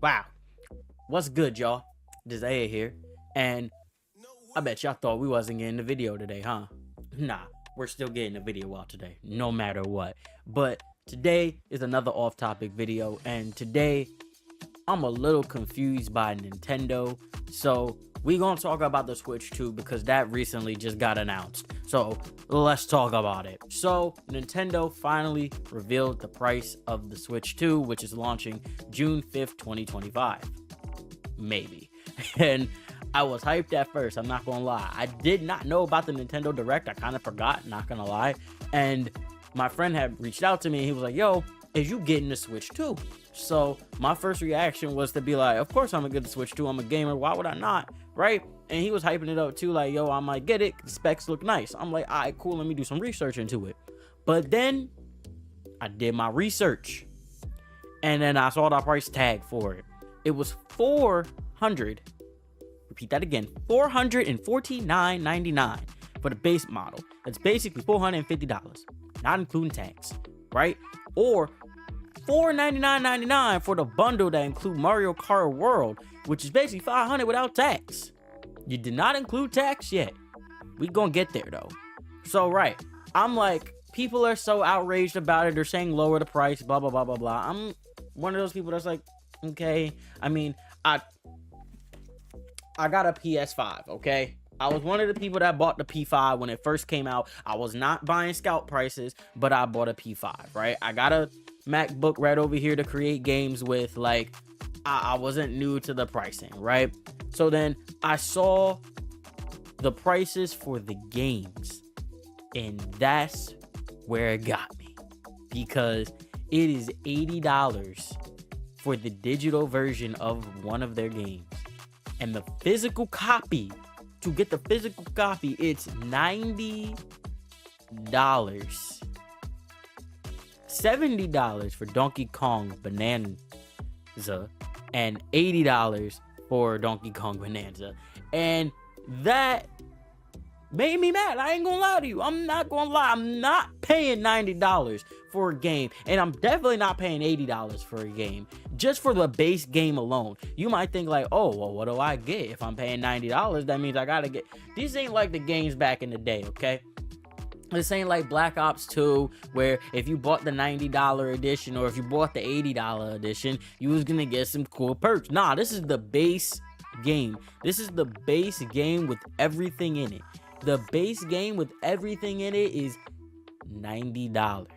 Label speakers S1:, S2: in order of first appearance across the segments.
S1: Wow, what's good, y'all? Desaiah here, and I bet y'all thought we wasn't getting the video today, huh? Nah, we're still getting the video out today, no matter what. But today is another off-topic video, and today I'm a little confused by Nintendo. So we gonna talk about the Switch 2 because that recently just got announced. So let's talk about it. So Nintendo finally revealed the price of the Switch 2, which is launching June 5th, 2025. Maybe. And I was hyped at first, I'm not gonna lie. I did not know about the Nintendo Direct. I kind of forgot, not gonna lie. And my friend had reached out to me and he was like, yo, is you getting the Switch 2? So my first reaction was to be like, of course I'm gonna get the Switch 2. I'm a gamer. Why would I not? Right? And he was hyping it up too, like, yo, I might get it. The specs look nice. I'm like, all right, cool. Let me do some research into it. But then I did my research and then I saw the price tag for it. It was 400. Repeat that again, $449.99 for the base model. That's basically $450, not including tax, right? Or $499.99 for the bundle that include Mario Kart World, which is basically $500 without tax. You did not include tax yet. We gonna get there though. So right, I'm like, people are so outraged about it. They're saying lower the price, blah blah blah blah blah. I'm one of those people that's like, okay. I mean, I got a PS5, okay? I was one of the people that bought the P5 when it first came out. I was not buying scout prices, but I bought a P5, right? I got a MacBook right over here to create games with. Like, I wasn't new to the pricing, right? So then I saw the prices for the games, and that's where it got me, because it is $80 for the digital version of one of their games. And the physical copy, to get the physical copy, it's $90. $70 for Donkey Kong Bonanza, and $80 for Donkey Kong Bonanza. And that made me mad. I ain't gonna lie to you. I'm not gonna lie. I'm not paying $90 for a game, and I'm definitely not paying $80 for a game just for the base game alone. You might think like, oh, well, what do I get? If I'm paying $90, that means I gotta get... These ain't like the games back in the day, okay? This ain't like Black Ops 2, where if you bought the $90 edition or if you bought the $80 edition, you was gonna get some cool perks. Nah, this is the base game. This is the base game with everything in it. The base game with everything in it is $90.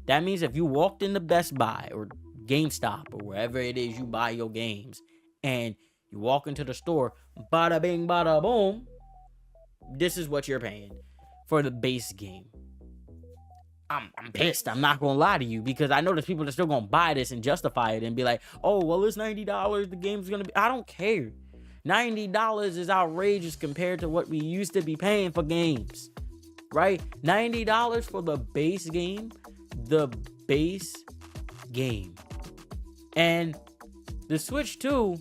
S1: That means if you walked into Best Buy or GameStop or wherever it is you buy your games, and you walk into the store, bada bing, bada boom, this is what you're paying for the base game. I'm pissed. I'm not gonna lie to you, because I know there's people that still gonna buy this and justify it and be like, oh, well, it's $90. The game's gonna be... I don't care. $90 is outrageous compared to what we used to be paying for games, right? $90 for the base game. The base game. And the Switch 2,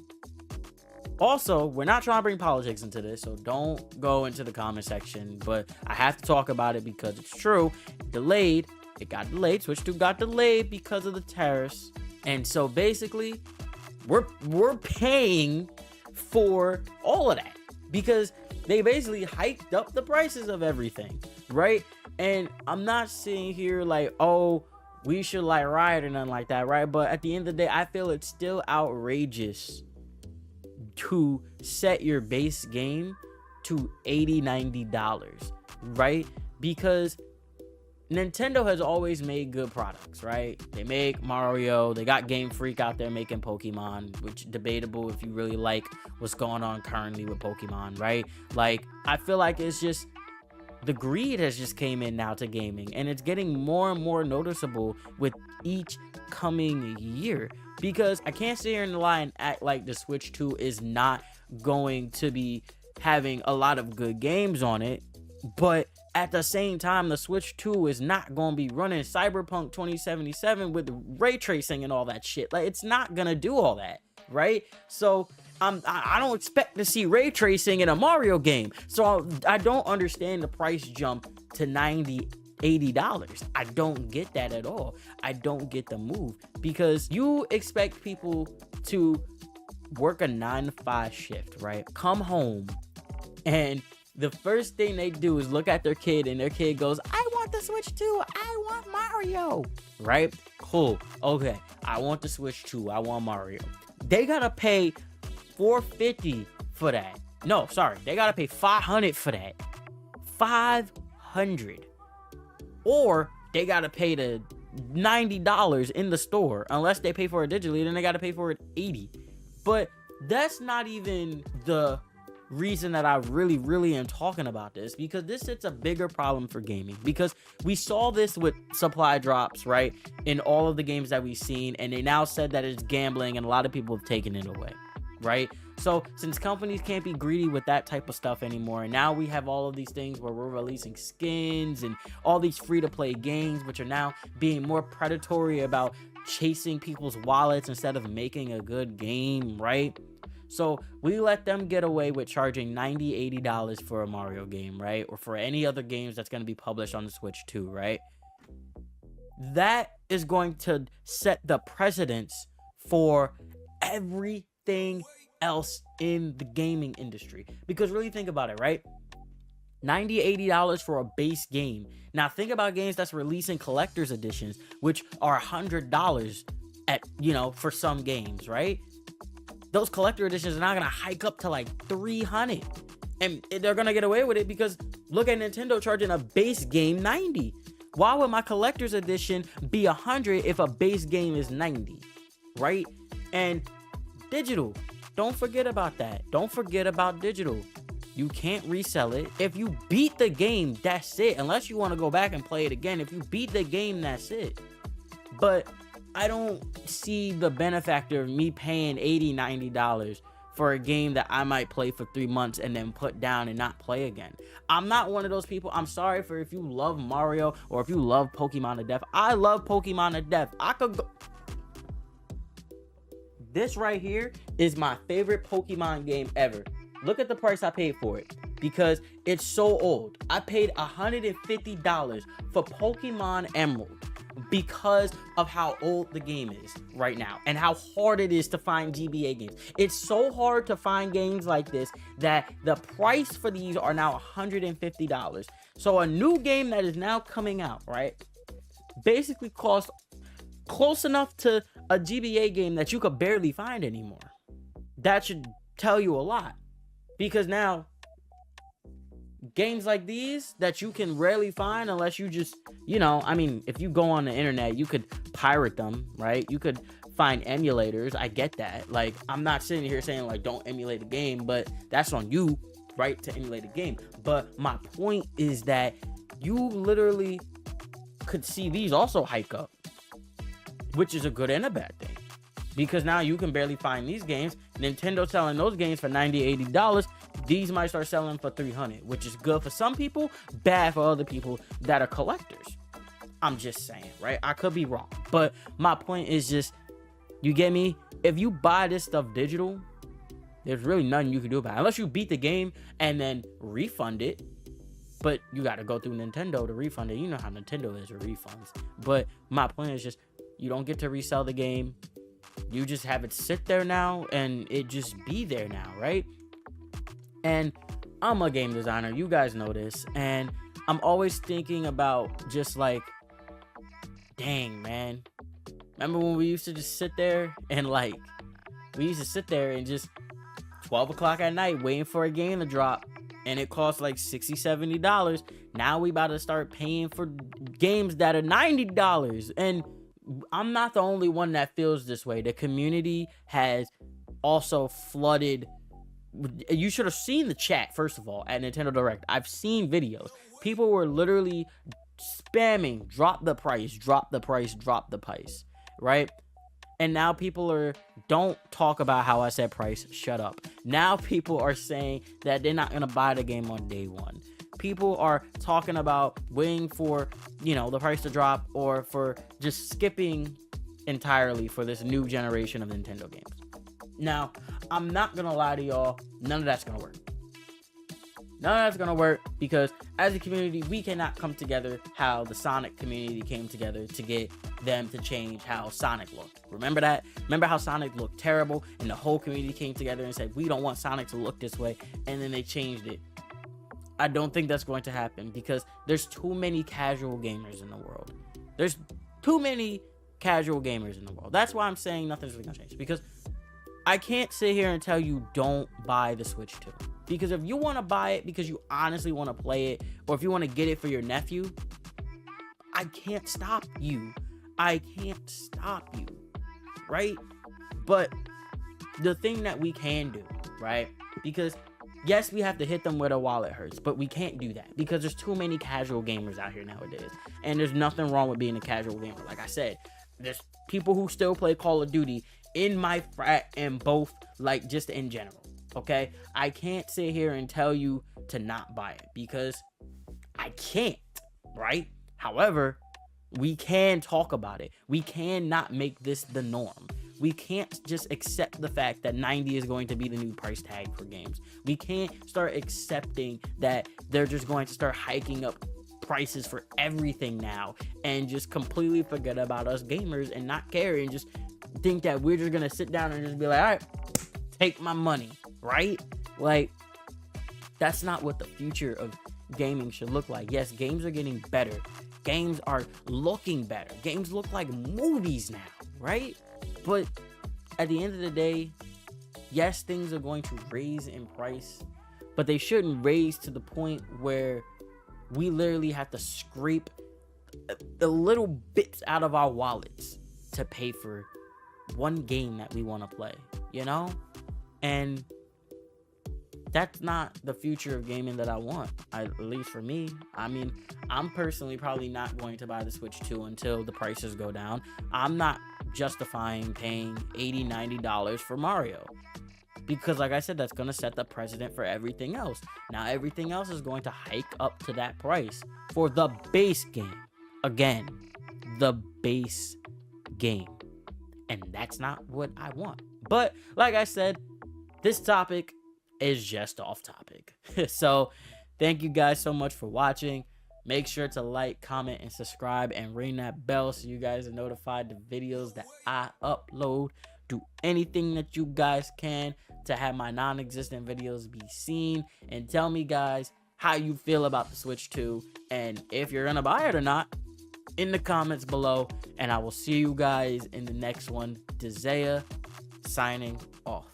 S1: also, we're not trying to bring politics into this, so don't go into the comment section, but I have to talk about it because it's true. Delayed. It got delayed. Switch 2 got delayed because of the tariffs. And so basically, we're paying for all of that because they basically hiked up the prices of everything, right? And I'm not sitting here like, oh, we should like riot or nothing like that, right? But at the end of the day, I feel it's still outrageous to set your base game to $80-$90, right? Because Nintendo has always made good products, right? They make Mario, they got Game Freak out there making Pokemon, which debatable if you really like what's going on currently with Pokemon, right? Like, I feel like it's just, the greed has just came in now to gaming, and it's getting more and more noticeable with each coming year, because I can't sit here and lie and act like the Switch 2 is not going to be having a lot of good games on it, but at the same time, the Switch 2 is not going to be running Cyberpunk 2077 with ray tracing and all that shit. Like, it's not going to do all that, right? So I don't expect to see ray tracing in a Mario game. So I don't understand the price jump to $90 $80. I don't get that at all. I don't get the move, because you expect people to work a 9 to 5 shift, right? Come home, and the first thing they do is look at their kid, and their kid goes, I want the Switch too. I want Mario, right? Cool. Okay. I want the Switch too. I want Mario. They gotta pay $450 for that. No, sorry. They gotta pay $500 for that. $500. Or they gotta pay the $90 in the store. Unless they pay for it digitally, then they gotta pay for it $80. But that's not even the reason that I really am talking about this, because this is a bigger problem for gaming, because we saw this with supply drops, right, in all of the games that we've seen, and they now said that it's gambling, and a lot of people have taken it away, right? So since companies can't be greedy with that type of stuff anymore, and now we have all of these things where we're releasing skins and all these free-to-play games, which are now being more predatory about chasing people's wallets instead of making a good game, right? So we let them get away with charging $90, $80 for a Mario game, right? Or for any other games that's going to be published on the Switch too, right? That is going to set the precedence for everything else in the gaming industry. Because really think about it, right? $90, $80 for a base game. Now think about games that's releasing collector's editions, which are $100 at, for some games, right? Those collector editions are not gonna hike up to like $300, and they're gonna get away with it because look at Nintendo charging a base game $90. Why would my collector's edition be $100 if a base game is $90, right? And digital, don't forget about that. Don't forget about digital. You can't resell it. If you beat the game, that's it. Unless you want to go back and play it again. If you beat the game, that's it. But I don't see the benefactor of me paying $80, $90 for a game that I might play for 3 months and then put down and not play again. I'm not one of those people. I'm sorry for if you love Mario or if you love Pokemon to death. I love Pokemon to death. I could go... This right here is my favorite Pokemon game ever. Look at the price I paid for it, because it's so old. I paid $150 for Pokemon Emerald because of how old the game is right now and how hard it is to find GBA games. It's so hard to find games like this that the price for these are now $150. So a new game that is now coming out, right, basically costs close enough to a GBA game that you could barely find anymore. That should tell you a lot, because now games like these that you can rarely find unless you just, if you go on the internet, you could pirate them, right? You could find emulators. I get that. Like, I'm not sitting here saying like don't emulate a game, but that's on you, right, to emulate a game. But my point is that you literally could see these also hike up, which is a good and a bad thing, because now you can barely find these games. Nintendo selling those games for $90, $80. These might start selling for $300, which is good for some people, bad for other people that are collectors. I'm just saying, right? I could be wrong, but my point is just, you get me? If you buy this stuff digital, there's really nothing you can do about it unless you beat the game and then refund it. But you got to go through Nintendo to refund it. You know how Nintendo is with refunds. But my point is just, you don't get to resell the game. You just have it sit there now and it just be there now, right? And I'm a game designer. You guys know this. And I'm always thinking about just like, dang, man. Remember when we used to just sit there and just 12 o'clock at night waiting for a game to drop, and it costs like $60, $70. Now we about to start paying for games that are $90. And I'm not the only one that feels this way. The community has also flooded. You should have seen the chat, first of all, at Nintendo Direct. I've seen videos. People were literally spamming, drop the price, drop the price, drop the price, right? And now people don't talk about how I said price, shut up. Now people are saying that they're not going to buy the game on day one. People are talking about waiting for, the price to drop, or for just skipping entirely for this new generation of Nintendo games. Now, I'm not going to lie to y'all, none of that's going to work. None of that's gonna work because as a community, we cannot come together how the Sonic community came together to get them to change how Sonic looked. Remember that? Remember how Sonic looked terrible and the whole community came together and said, we don't want Sonic to look this way, and then they changed it. I don't think that's going to happen because there's too many casual gamers in the world. There's too many casual gamers in the world. That's why I'm saying nothing's really gonna change, because I can't sit here and tell you don't buy the Switch 2. Because if you want to buy it because you honestly want to play it, or if you want to get it for your nephew, I can't stop you. I can't stop you, right? But the thing that we can do, right? Because yes, we have to hit them where the wallet hurts, but we can't do that because there's too many casual gamers out here nowadays. And there's nothing wrong with being a casual gamer. Like I said, there's people who still play Call of Duty in my frat and both, like, just in general. Okay, I can't sit here and tell you to not buy it because I can't, right? However, we can talk about it. We cannot make this the norm. We can't just accept the fact that 90 is going to be the new price tag for games. We can't start accepting that they're just going to start hiking up prices for everything now and just completely forget about us gamers and not care and just think that we're just gonna sit down and just be like, all right, take my money, right? Like, that's not what the future of gaming should look like. Yes, games are getting better. Games are looking better. Games look like movies now, right? But at the end of the day, yes, things are going to raise in price, but they shouldn't raise to the point where we literally have to scrape the little bits out of our wallets to pay for one game that we want to play, you know? And that's not the future of gaming that I want, at least for me. I mean, I'm personally probably not going to buy the Switch 2 until the prices go down. I'm not justifying paying $80, $90 for Mario. Because like I said, that's going to set the precedent for everything else. Now, everything else is going to hike up to that price for the base game. Again, the base game. And that's not what I want. But like I said, this topic is just off topic. So thank you guys so much for watching. Make sure to like, comment, and subscribe, and ring that bell so you guys are notified the videos that I upload. Do anything that you guys can to have my non-existent videos be seen, and tell me guys how you feel about the Switch 2 and if you're gonna buy it or not in the comments below. And I will see you guys in the next one. Desaiah signing off.